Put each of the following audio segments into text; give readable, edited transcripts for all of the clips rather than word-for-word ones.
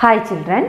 Hi children,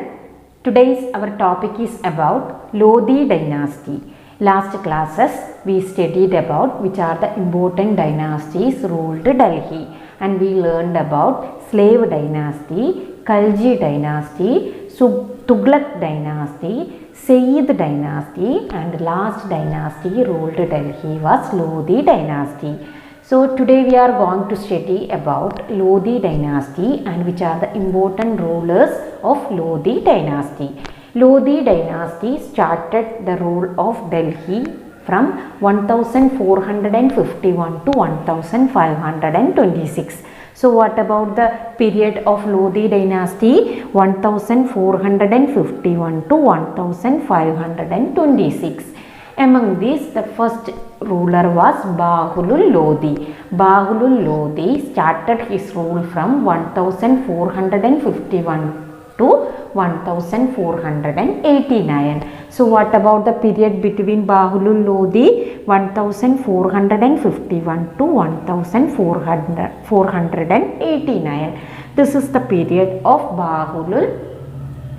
today's our topic is about Lodi dynasty. Last classes we studied about which are the important dynasties ruled Delhi, and we learned about slave dynasty, Khalji dynasty, Tughlaq dynasty, Sayyid dynasty, and last dynasty ruled Delhi was Lodi dynasty. So today we are going to study about Lodi dynasty and which are the important rulers of Lodi dynasty. Lodi dynasty started the rule of Delhi from 1451 to 1526. So what about the period of Lodi dynasty? 1451 to 1526. Among these, the first ruler was Bahulul Lodi. Bahulul Lodi started his rule from 1451 to 1489. So what about the period between Bahulul Lodi 1451 to 1489? This is the period of Bahulul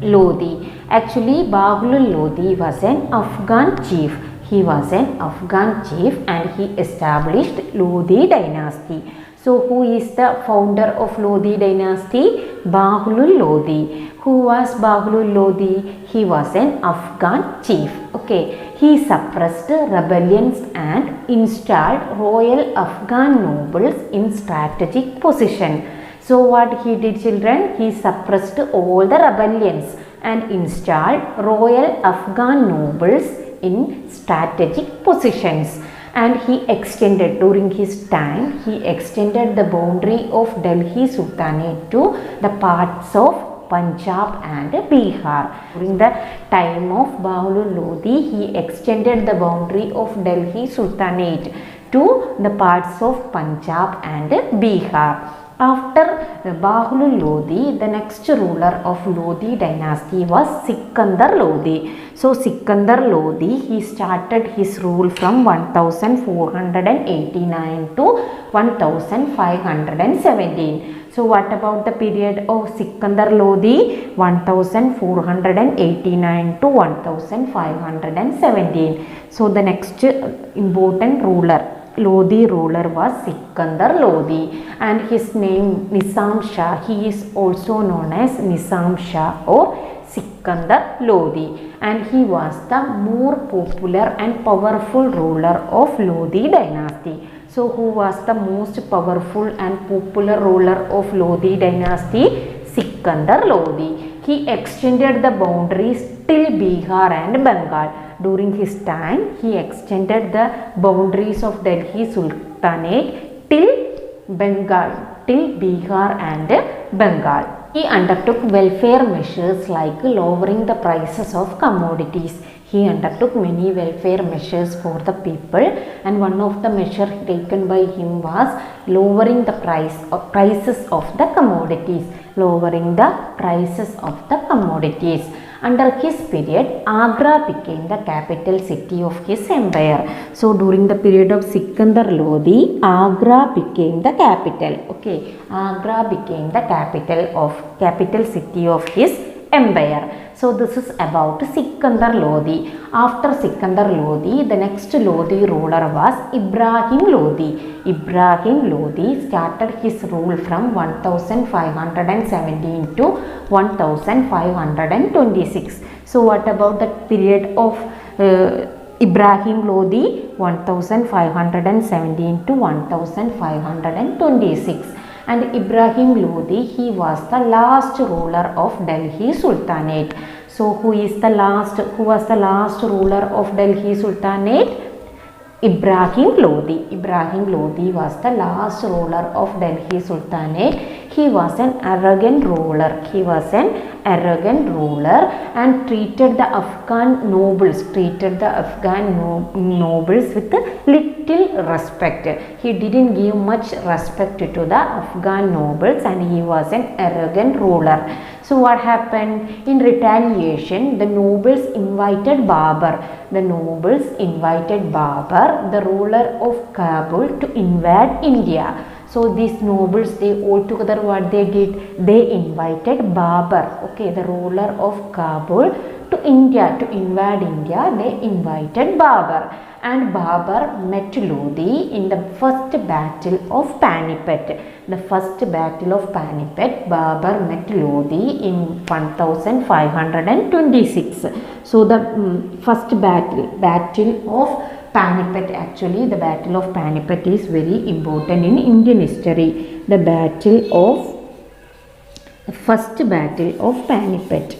Lodi. Actually, Bahulul Lodi was an Afghan chief. He was an Afghan chief and he established Lodi dynasty. So who is the founder of Lodi dynasty? Bahulul Lodi. Who was Bahulul Lodi? He was an Afghan chief. Okay. He suppressed rebellions and installed royal Afghan nobles in strategic position. So what he did, children? He suppressed all the rebellions and installed royal Afghan nobles in strategic positions, and he extended during his time the boundary of Delhi Sultanate to the parts of Punjab and Bihar. During the time of Bahulul Lodi, he extended the boundary of Delhi Sultanate to the parts of Punjab and Bihar. After Bahulul Lodi, the next ruler of Lodi dynasty was Sikandar Lodi. So Sikandar Lodi, he started his rule from 1489 to 1517. So what about the period of Sikandar Lodi? 1489 to 1517. So the next important ruler, Lodi ruler, was Sikandar Lodi, and his name Nizam Shah. He is also known as Nizam Shah or Sikandar Lodi, and he was the more popular and powerful ruler of Lodi dynasty. So who was the most powerful and popular ruler of Lodi dynasty? Sikandar Lodi. He extended the boundaries till Bihar and Bengal. During his time, he extended the boundaries of Delhi Sultanate till Bengal, till Bihar and Bengal. He undertook welfare measures like lowering the prices of commodities. He undertook many welfare measures for the people, and one of the measures taken by him was lowering the prices of the commodities. Lowering the prices of the commodities. Under his period, Agra became the capital city of his empire. So during the period of Sikandar Lodi, Agra became the capital. Okay, Agra became the capital city of his empire. So this is about Sikandar Lodi. After Sikandar Lodi, the next Lodi ruler was Ibrahim Lodi. Ibrahim Lodi started his rule from 1517 to 1526. So what about the period of Ibrahim Lodi? 1517 to 1526. And Ibrahim Lodi, he was the last ruler of Delhi Sultanate. So who was the last ruler of Delhi Sultanate? Ibrahim Lodi. Ibrahim Lodi was the last ruler of Delhi Sultanate. He was an arrogant ruler. And treated the Afghan nobles with little respect. He didn't give much respect to the Afghan nobles, and he was an arrogant ruler. So what happened? In retaliation, the nobles invited Babur, the ruler of Kabul, to invade India. So these nobles, they all together what they did, they invited Babur, okay, the ruler of Kabul, to India, to invade India. They invited Babur, and Babur met Lodi in the first battle of Panipat. The first battle of Panipat, Babur met Lodi in 1526. So the first battle of Panipat, actually the battle of Panipat is very important in Indian history. The first battle of Panipat.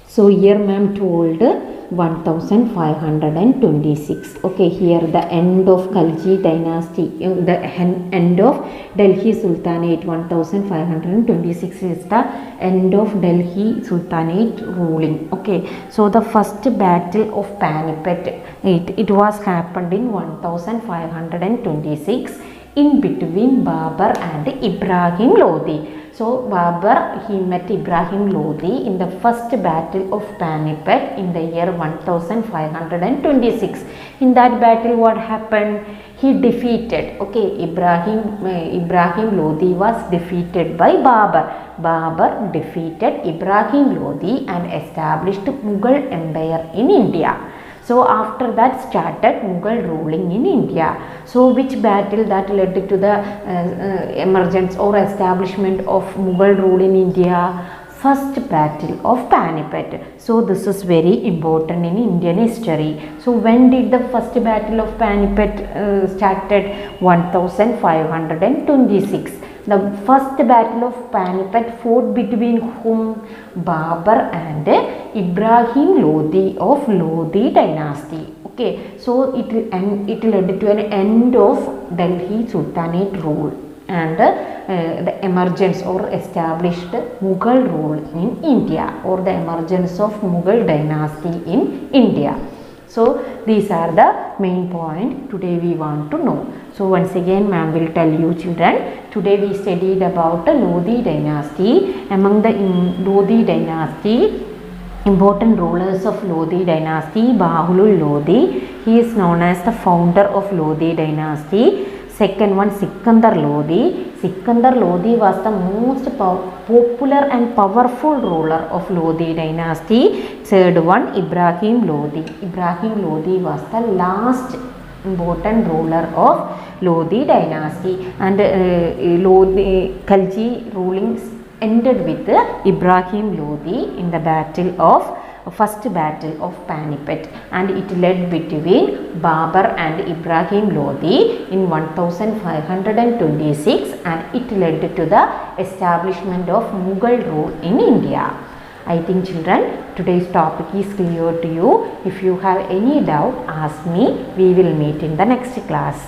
So here ma'am told 1526. Okay, here the end of Khalji dynasty, the end of Delhi Sultanate. 1526 is the end of Delhi Sultanate ruling. Okay, so the first battle of Panipat, it was happened in 1526 in between Babur and Ibrahim Lodi. So Babur, he met Ibrahim Lodi in the first battle of Panipat in the year 1526. In that battle what happened? He defeated, okay, Ibrahim Lodi was defeated by Babur. Babur defeated Ibrahim Lodi and established Mughal Empire in India. So after that started Mughal ruling in India. So which battle that led to the emergence or establishment of Mughal rule in India? First battle of Panipat. So this is very important in Indian history. So when did the first battle of Panipat started? 1526. The first battle of Panipat fought between whom? Babur and Ibrahim Lodi of Lodi dynasty. Okay, so it led to an end of Delhi Sultanate rule and the emergence or established Mughal rule in India, or the emergence of Mughal dynasty in India. So these are the main point today we want to know. So once again ma'am will tell you children, today we studied about the Lodi dynasty. Among the Lodi dynasty, important rulers of Lodi dynasty, Bahulul Lodi, he is known as the founder of Lodi dynasty. Second one, Sikandar Lodi. Sikandar Lodi was the most popular and powerful ruler of Lodi dynasty. Third one, Ibrahim Lodi. Ibrahim Lodi was the last important ruler of Lodi dynasty, and Khalji rulings ended with Ibrahim Lodi in the first battle of Panipat, and it led between Babur and Ibrahim Lodi in 1526, and it led to the establishment of Mughal rule in India. I think children, today's topic is clear to you. If you have any doubt, ask me. We will meet in the next class.